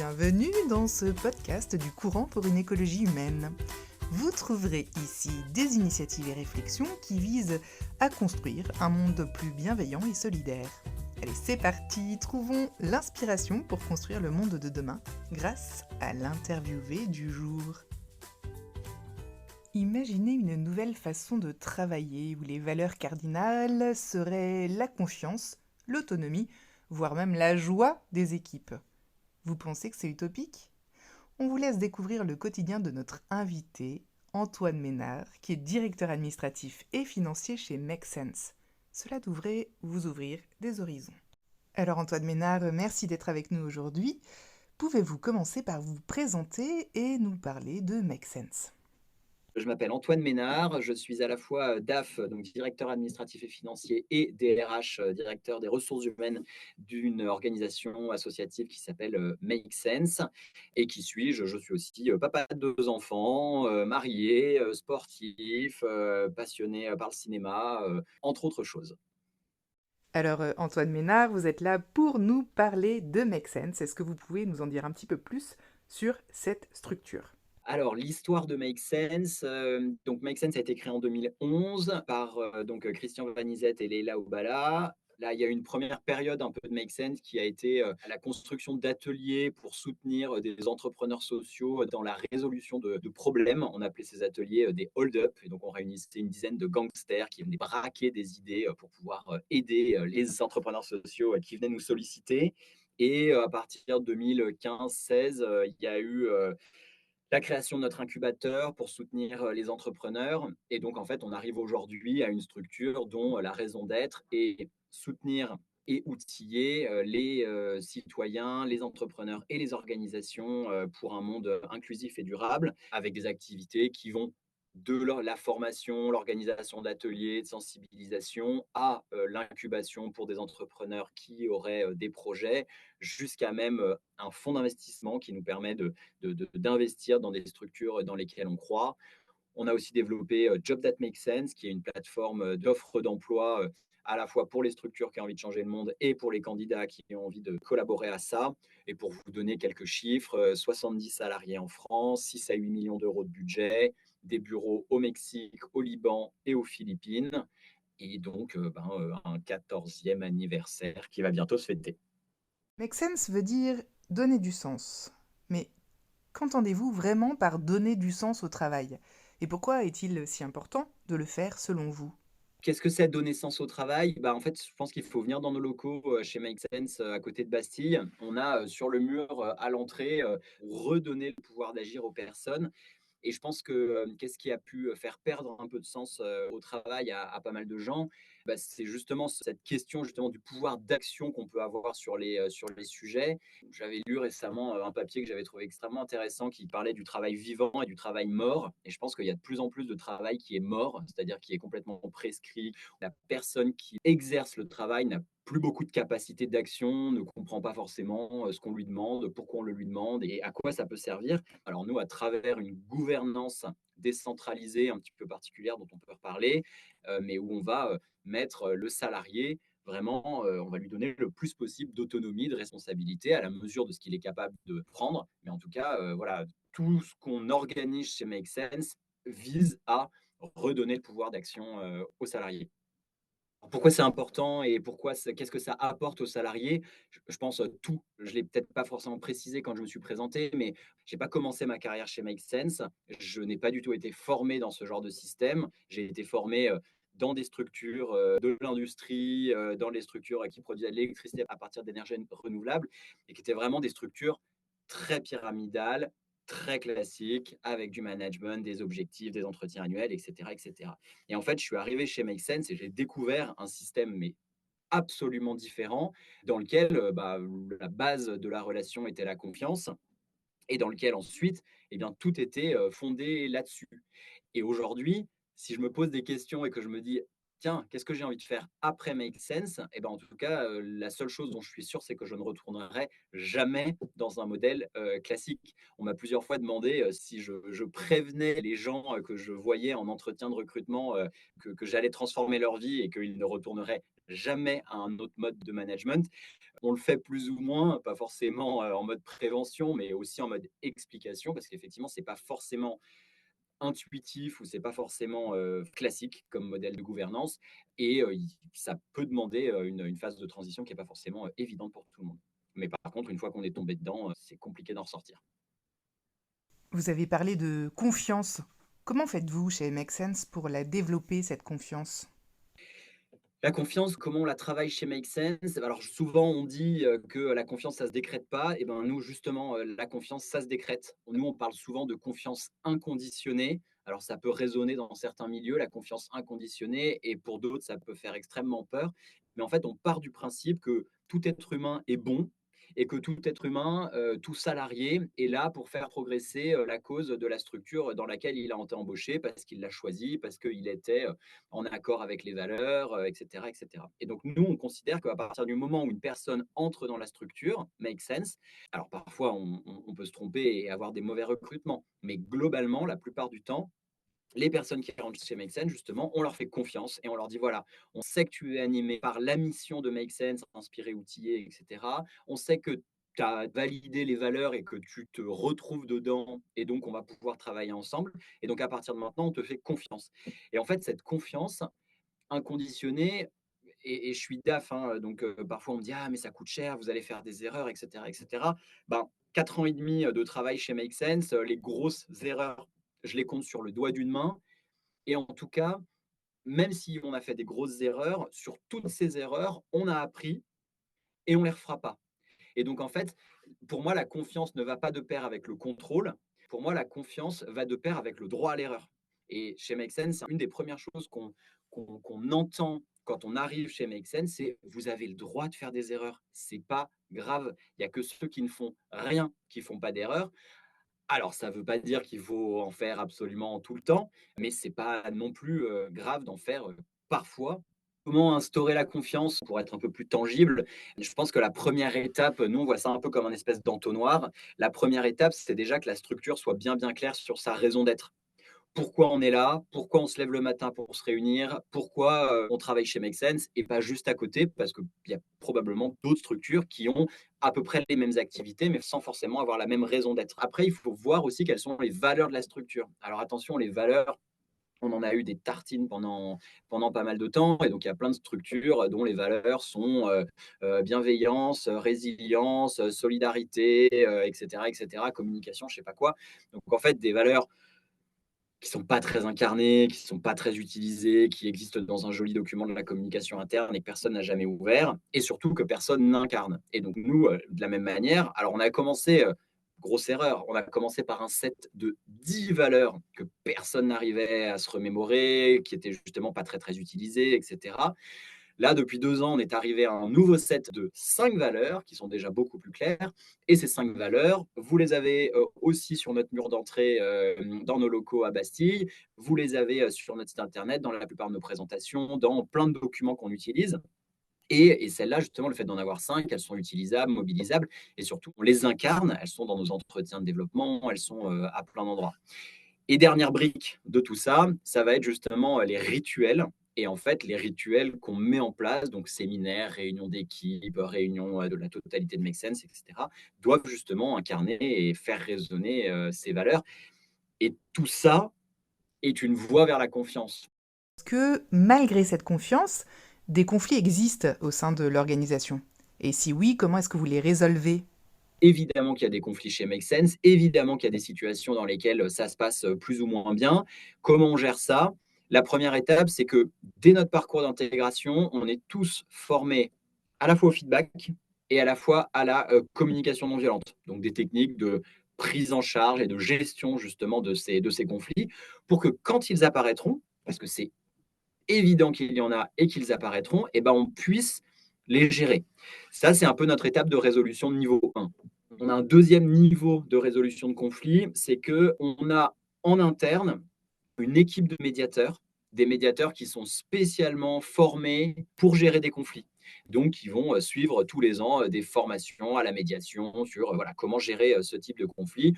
Bienvenue dans ce podcast du courant pour une écologie humaine. Vous trouverez ici des initiatives et réflexions qui visent à construire un monde plus bienveillant et solidaire. Allez, c'est parti, trouvons l'inspiration pour construire le monde de demain grâce à l'interviewé du jour. Imaginez une nouvelle façon de travailler où les valeurs cardinales seraient la confiance, l'autonomie, voire même la joie des équipes. Vous pensez que c'est utopique ? On vous laisse découvrir le quotidien de notre invité, Antoine Ménard, qui est directeur administratif et financier chez Make Sense. Cela devrait vous ouvrir des horizons. Alors Antoine Ménard, merci d'être avec nous aujourd'hui. Pouvez-vous commencer par vous présenter et nous parler de Make Sense ? Je m'appelle Antoine Ménard, je suis à la fois DAF, donc directeur administratif et financier, et DRH, directeur des ressources humaines d'une organisation associative qui s'appelle Make Sense. Et qui suis-je? Je suis aussi papa de 2 enfants, marié, sportif, passionné par le cinéma, entre autres choses. Alors Antoine Ménard, vous êtes là pour nous parler de Make Sense. Est-ce que vous pouvez nous en dire un petit peu plus sur cette structure ? Alors, l'histoire de Make Sense, donc Make Sense a été créé en 2011 par Christian Vanizette et Leila Oubala. Là, il y a eu une première période un peu de Make Sense qui a été la construction d'ateliers pour soutenir des entrepreneurs sociaux dans la résolution de problèmes. On appelait ces ateliers des hold-up. Et donc, on réunissait une dizaine de gangsters qui venaient braquer des idées pour pouvoir aider les entrepreneurs sociaux qui venaient nous solliciter. Et à partir de 2015-16, il y a eu la création de notre incubateur pour soutenir les entrepreneurs. Et donc, en fait, on arrive aujourd'hui à une structure dont la raison d'être est soutenir et outiller les citoyens, les entrepreneurs et les organisations pour un monde inclusif et durable, avec des activités qui vont de la formation, l'organisation d'ateliers, de sensibilisation, à l'incubation pour des entrepreneurs qui auraient des projets, jusqu'à même un fonds d'investissement qui nous permet d'investir dans des structures dans lesquelles on croit. On a aussi développé Job That Makes Sense, qui est une plateforme d'offres d'emploi à la fois pour les structures qui ont envie de changer le monde et pour les candidats qui ont envie de collaborer à ça. Et pour vous donner quelques chiffres, 70 salariés en France, 6 à 8 millions d'euros de budget, des bureaux au Mexique, au Liban et aux Philippines. Et donc, un 14e anniversaire qui va bientôt se fêter. Make Sense veut dire donner du sens. Mais qu'entendez-vous vraiment par donner du sens au travail ? Et pourquoi est-il si important de le faire selon vous ? Qu'est-ce que c'est donner sens au travail? En fait, je pense qu'il faut venir dans nos locaux chez Make Sense, à côté de Bastille. On a sur le mur à l'entrée redonner le pouvoir d'agir aux personnes. Et je pense que qu'est-ce qui a pu faire perdre un peu de sens au travail à pas mal de gens? C'est justement cette question justement du pouvoir d'action qu'on peut avoir sur les sujets. J'avais lu récemment un papier que j'avais trouvé extrêmement intéressant qui parlait du travail vivant et du travail mort. Et je pense qu'il y a de plus en plus de travail qui est mort, c'est-à-dire qui est complètement prescrit. La personne qui exerce le travail n'a plus beaucoup de capacité d'action, ne comprend pas forcément ce qu'on lui demande, pourquoi on le lui demande et à quoi ça peut servir. Alors nous, à travers une gouvernance décentralisée un petit peu particulière dont on peut reparler, mais où on va mettre le salarié vraiment, on va lui donner le plus possible d'autonomie, de responsabilité à la mesure de ce qu'il est capable de prendre. Mais en tout cas, voilà, tout ce qu'on organise chez Make Sense vise à redonner le pouvoir d'action aux salariés. Pourquoi c'est important et qu'est-ce que ça apporte aux salariés? Je pense tout. Je l'ai peut-être pas forcément précisé quand je me suis présenté, mais j'ai pas commencé ma carrière chez Make Sense. Je n'ai pas du tout été formé dans ce genre de système. J'ai été formé dans des structures de l'industrie, dans les structures qui produisaient de l'électricité à partir d'énergies renouvelables et qui étaient vraiment des structures très pyramidales, très classiques, avec du management, des objectifs, des entretiens annuels, etc., etc. Et en fait, je suis arrivé chez Make Sense et j'ai découvert un système mais absolument différent dans lequel la base de la relation était la confiance et dans lequel ensuite, eh bien, tout était fondé là-dessus. Et aujourd'hui, si je me pose des questions et que je me dis, tiens, qu'est-ce que j'ai envie de faire après Make Sense? Eh ben, en tout cas, la seule chose dont je suis sûr, c'est que je ne retournerai jamais dans un modèle classique. On m'a plusieurs fois demandé si je prévenais les gens que je voyais en entretien de recrutement que j'allais transformer leur vie et qu'ils ne retourneraient jamais à un autre mode de management. On le fait plus ou moins, pas forcément en mode prévention, mais aussi en mode explication, parce qu'effectivement, c'est pas forcément intuitif ou c'est pas forcément classique comme modèle de gouvernance. Et ça peut demander une phase de transition qui n'est pas forcément évidente pour tout le monde. Mais par contre, une fois qu'on est tombé dedans, c'est compliqué d'en ressortir. Vous avez parlé de confiance. Comment faites-vous chez Make Sense pour la développer, cette confiance? La confiance, comment on la travaille chez Make Sense? Alors souvent on dit, que la confiance ça se décrète pas et ben nous justement, la confiance ça se décrète. Nous on parle souvent de confiance inconditionnée. Alors ça peut résonner dans certains milieux, la confiance inconditionnée et pour d'autres ça peut faire extrêmement peur. Mais en fait on part du principe que tout être humain est bon et que tout être humain, tout salarié est là pour faire progresser, la cause de la structure dans laquelle il a été embauché parce qu'il l'a choisi, parce qu'il était, en accord avec les valeurs, et cetera, et cetera. Et donc nous, on considère qu'à partir du moment où une personne entre dans la structure, make sense, alors parfois on peut se tromper et avoir des mauvais recrutements, mais globalement, la plupart du temps, les personnes qui rentrent chez Make Sense, justement, on leur fait confiance et on leur dit voilà, on sait que tu es animé par la mission de Make Sense, inspiré, outillé, etc. On sait que tu as validé les valeurs et que tu te retrouves dedans et donc on va pouvoir travailler ensemble. Et donc à partir de maintenant, on te fait confiance. Et en fait, cette confiance, inconditionnée et je suis DAF, hein, donc parfois on me dit: «Ah mais ça coûte cher, vous allez faire des erreurs et cetera et cetera». Ben, 4 ans et demi de travail chez Make Sense, les grosses erreurs, je les compte sur le doigt d'une main et en tout cas, même si on a fait des grosses erreurs, sur toutes ces erreurs, on a appris et on les refera pas. Et donc en fait, pour moi, la confiance ne va pas de pair avec le contrôle. Pour moi, la confiance va de pair avec le droit à l'erreur. Et chez Make Sense, c'est une des premières choses qu'on entend quand on arrive chez Make Sense, c'est vous avez le droit de faire des erreurs. C'est pas grave. Il y a que ceux qui ne font rien qui font pas d'erreur. Alors, ça ne veut pas dire qu'il faut en faire absolument tout le temps, mais c'est pas non plus grave d'en faire parfois. Comment instaurer la confiance pour être un peu plus tangible? Je pense que la première étape, nous, on voit ça un peu comme un espèce d'entonnoir. La première étape, c'est déjà que la structure soit bien, bien claire sur sa raison d'être. Pourquoi on est là, pourquoi on se lève le matin pour se réunir, pourquoi on travaille chez Make Sense et pas juste à côté, parce qu'il y a probablement d'autres structures qui ont à peu près les mêmes activités, mais sans forcément avoir la même raison d'être. Après, il faut voir aussi quelles sont les valeurs de la structure. Alors attention, les valeurs, on en a eu des tartines pendant pas mal de temps, et donc il y a plein de structures dont les valeurs sont bienveillance, résilience, solidarité, etc., communication, je sais pas quoi. Donc en fait, des valeurs qui sont pas très incarnés, qui sont pas très utilisés, qui existent dans un joli document de la communication interne et que personne n'a jamais ouvert et surtout que personne n'incarne. Et donc nous, de la même manière, alors on a commencé, grosse erreur, on a commencé par un set de 10 valeurs que personne n'arrivait à se remémorer, qui étaient justement pas très, très utilisées et cetera. Là, depuis 2 ans, on est arrivé à un nouveau set de 5 valeurs qui sont déjà beaucoup plus claires. Et ces 5 valeurs, vous les avez aussi sur notre mur d'entrée dans nos locaux à Bastille. Vous les avez sur notre site internet, dans la plupart de nos présentations, dans plein de documents qu'on utilise. Et celles-là, justement, le fait d'en avoir 5, elles sont utilisables, mobilisables, et surtout, on les incarne. Elles sont dans nos entretiens de développement, elles sont à plein d'endroits. Et dernière brique de tout ça, ça va être justement les rituels. Et en fait, les rituels qu'on met en place, donc séminaires, réunions d'équipe, réunions de la totalité de Make Sense, etc., doivent justement incarner et faire résonner ces valeurs. Et tout ça est une voie vers la confiance. Est-ce que, malgré cette confiance, des conflits existent au sein de l'organisation? Et si oui, comment est-ce que vous les résolvez? Évidemment qu'il y a des conflits chez Make Sense, évidemment qu'il y a des situations dans lesquelles ça se passe plus ou moins bien. Comment on gère ça? La première étape, c'est que dès notre parcours d'intégration, on est tous formés à la fois au feedback et à la fois à la communication non violente. Donc des techniques de prise en charge et de gestion justement de ces conflits pour que quand ils apparaîtront, parce que c'est évident qu'il y en a et qu'ils apparaîtront, et ben on puisse les gérer. Ça, c'est un peu notre étape de résolution de niveau 1. On a un deuxième niveau de résolution de conflit, c'est qu'on a en interne une équipe de médiateurs, des médiateurs qui sont spécialement formés pour gérer des conflits. Donc, ils vont suivre tous les ans des formations à la médiation sur voilà, comment gérer ce type de conflit.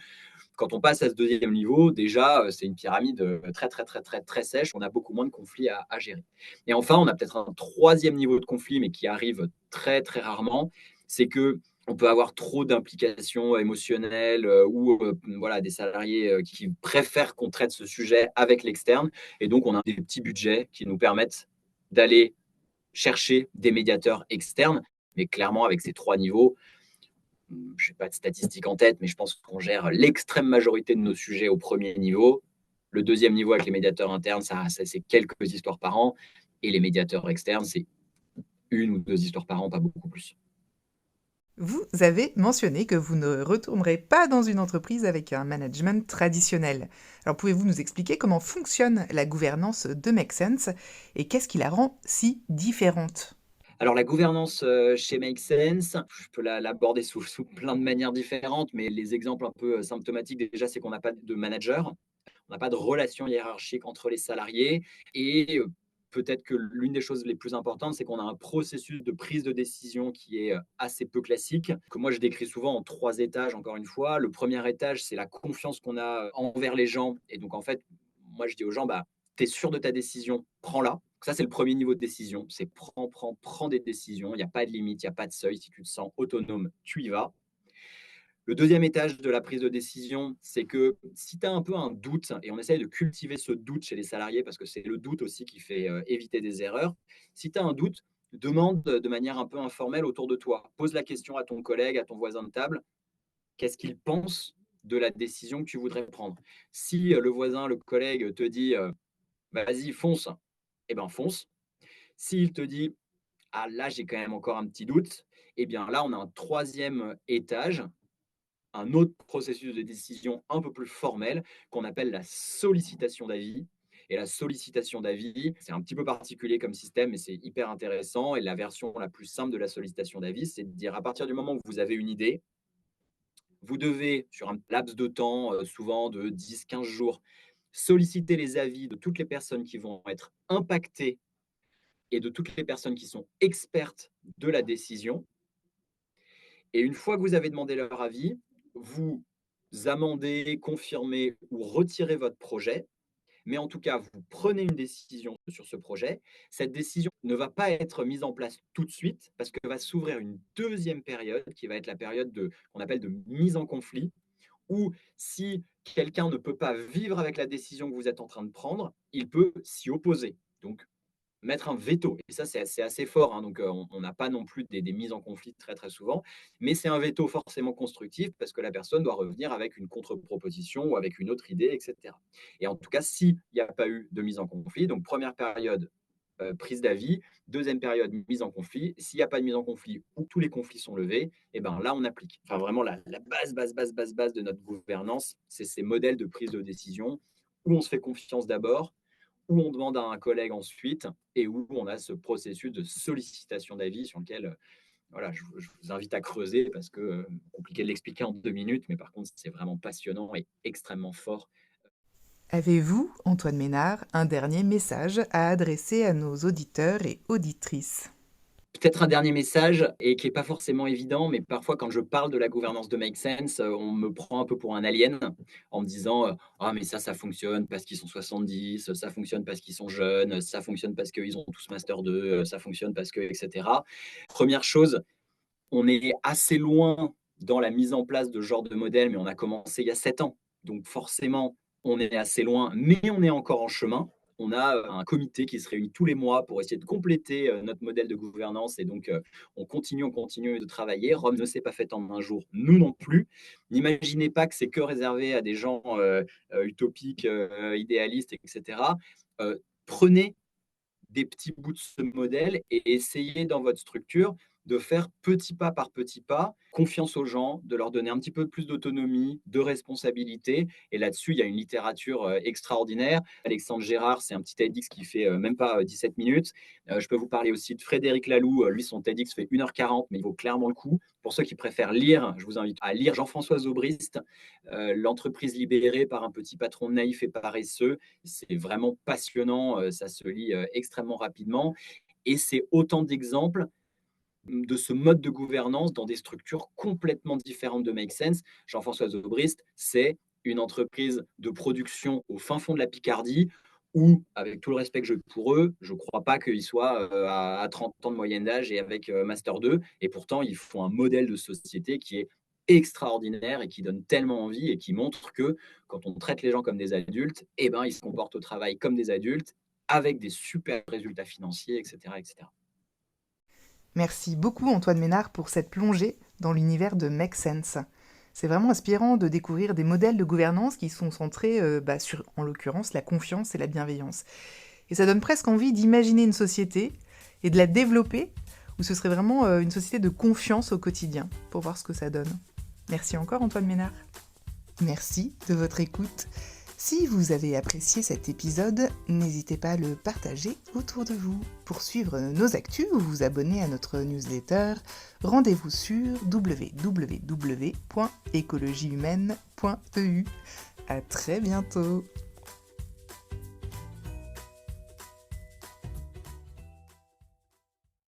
Quand on passe à ce deuxième niveau, déjà, c'est une pyramide très, très, très, très, très sèche. On a beaucoup moins de conflits à gérer. Et enfin, on a peut-être un troisième niveau de conflit, mais qui arrive très, très rarement. C'est que on peut avoir trop d'implications émotionnelles ou voilà, des salariés qui préfèrent qu'on traite ce sujet avec l'externe. Et donc, on a des petits budgets qui nous permettent d'aller chercher des médiateurs externes. Mais clairement, avec ces trois niveaux, je n'ai pas de statistiques en tête, mais je pense qu'on gère l'extrême majorité de nos sujets au premier niveau. Le deuxième niveau avec les médiateurs internes, ça c'est quelques histoires par an. Et les médiateurs externes, c'est une ou deux histoires par an, pas beaucoup plus. Vous avez mentionné que vous ne retournerez pas dans une entreprise avec un management traditionnel. Alors pouvez-vous nous expliquer comment fonctionne la gouvernance de Make Sense et qu'est-ce qui la rend si différente? Alors la gouvernance chez Make Sense, je peux l'aborder sous plein de manières différentes, mais les exemples un peu symptomatiques déjà, c'est qu'on n'a pas de manager. On n'a pas de relation hiérarchique entre les salariés et peut-être que l'une des choses les plus importantes, c'est qu'on a un processus de prise de décision qui est assez peu classique, que moi je décris souvent en trois étages, encore une fois. Le premier étage, c'est la confiance qu'on a envers les gens. Et donc, en fait, moi je dis aux gens, bah, tu es sûr de ta décision, prends-la. Ça, c'est le premier niveau de décision. C'est prends des décisions. Il n'y a pas de limite, il n'y a pas de seuil. Si tu te sens autonome, tu y vas. Le deuxième étage de la prise de décision, c'est que si tu as un peu un doute, et on essaye de cultiver ce doute chez les salariés, parce que c'est le doute aussi qui fait éviter des erreurs, si tu as un doute, demande de manière un peu informelle autour de toi. Pose la question à ton collègue, à ton voisin de table, qu'est-ce qu'il pense de la décision que tu voudrais prendre. Si le voisin, le collègue te dit vas-y, fonce, eh ben fonce. S'il te dit ah là, j'ai quand même encore un petit doute, eh bien là, on a un troisième étage, un autre processus de décision un peu plus formel qu'on appelle la sollicitation d'avis. Et la sollicitation d'avis, c'est un petit peu particulier comme système, mais c'est hyper intéressant. Et la version la plus simple de la sollicitation d'avis, c'est de dire à partir du moment où vous avez une idée, vous devez, sur un laps de temps, souvent de 10, 15 jours, solliciter les avis de toutes les personnes qui vont être impactées et de toutes les personnes qui sont expertes de la décision. Et une fois que vous avez demandé leur avis, vous amendez, confirmez ou retirez votre projet. Mais en tout cas, vous prenez une décision sur ce projet. Cette décision ne va pas être mise en place tout de suite parce que va s'ouvrir une deuxième période qui va être la période qu'on appelle de mise en conflit, où si quelqu'un ne peut pas vivre avec la décision que vous êtes en train de prendre, il peut s'y opposer. Donc, mettre un veto. Et ça, c'est assez fort. Hein. Donc, on n'a pas non plus des mises en conflit très, très souvent. Mais c'est un veto forcément constructif parce que la personne doit revenir avec une contre-proposition ou avec une autre idée, etc. Et en tout cas, s'il n'y a pas eu de mise en conflit, donc première période, prise d'avis, deuxième période, mise en conflit. S'il n'y a pas de mise en conflit ou tous les conflits sont levés, et ben là, on applique. Enfin, vraiment, la base de notre gouvernance, c'est ces modèles de prise de décision où on se fait confiance d'abord, où on demande à un collègue ensuite et où on a ce processus de sollicitation d'avis sur lequel voilà, je vous invite à creuser parce que compliqué de l'expliquer en 2 minutes, mais par contre, c'est vraiment passionnant et extrêmement fort. Avez-vous, Antoine Ménard, un dernier message à adresser à nos auditeurs et auditrices? Peut-être un dernier message et qui n'est pas forcément évident, mais parfois quand je parle de la gouvernance de Make Sense, on me prend un peu pour un alien en me disant ah, mais ça fonctionne parce qu'ils sont 70, ça fonctionne parce qu'ils sont jeunes, ça fonctionne parce qu'ils ont tous Master 2, ça fonctionne parce que, etc. Première chose, on est assez loin dans la mise en place de ce genre de modèle, mais on a commencé il y a 7 ans. Donc forcément, on est assez loin, mais on est encore en chemin. On a un comité qui se réunit tous les mois pour essayer de compléter notre modèle de gouvernance. Et donc, on continue de travailler. Rome ne s'est pas faite en un jour, nous non plus. N'imaginez pas que c'est que réservé à des gens utopiques, idéalistes, etc. Prenez des petits bouts de ce modèle et essayez dans votre structure de faire petit pas par petit pas, confiance aux gens, de leur donner un petit peu plus d'autonomie, de responsabilité. Et là-dessus, il y a une littérature extraordinaire. Alexandre Gérard, c'est un petit TEDx qui fait même pas 17 minutes. Je peux vous parler aussi de Frédéric Laloux. Lui, son TEDx fait 1h40, mais il vaut clairement le coup. Pour ceux qui préfèrent lire, je vous invite à lire Jean-François Zobrist, L'entreprise libérée par un petit patron naïf et paresseux. C'est vraiment passionnant, ça se lit extrêmement rapidement. Et c'est autant d'exemples de ce mode de gouvernance dans des structures complètement différentes de Make Sense. Jean-François Zobrist, c'est une entreprise de production au fin fond de la Picardie où, avec tout le respect que j'ai pour eux, je ne crois pas qu'ils soient à 30 ans de moyenne d'âge et avec Master 2. Et pourtant, ils font un modèle de société qui est extraordinaire et qui donne tellement envie et qui montre que quand on traite les gens comme des adultes, eh ben, ils se comportent au travail comme des adultes avec des super résultats financiers, etc., etc. Merci beaucoup Antoine Ménard pour cette plongée dans l'univers de Make Sense. C'est vraiment inspirant de découvrir des modèles de gouvernance qui sont centrés sur, en l'occurrence, la confiance et la bienveillance. Et ça donne presque envie d'imaginer une société et de la développer où ce serait vraiment une société de confiance au quotidien pour voir ce que ça donne. Merci encore Antoine Ménard. Merci de votre écoute. Si vous avez apprécié cet épisode, n'hésitez pas à le partager autour de vous. Pour suivre nos actus ou vous abonner à notre newsletter, rendez-vous sur www.écologiehumaine.eu. À très bientôt.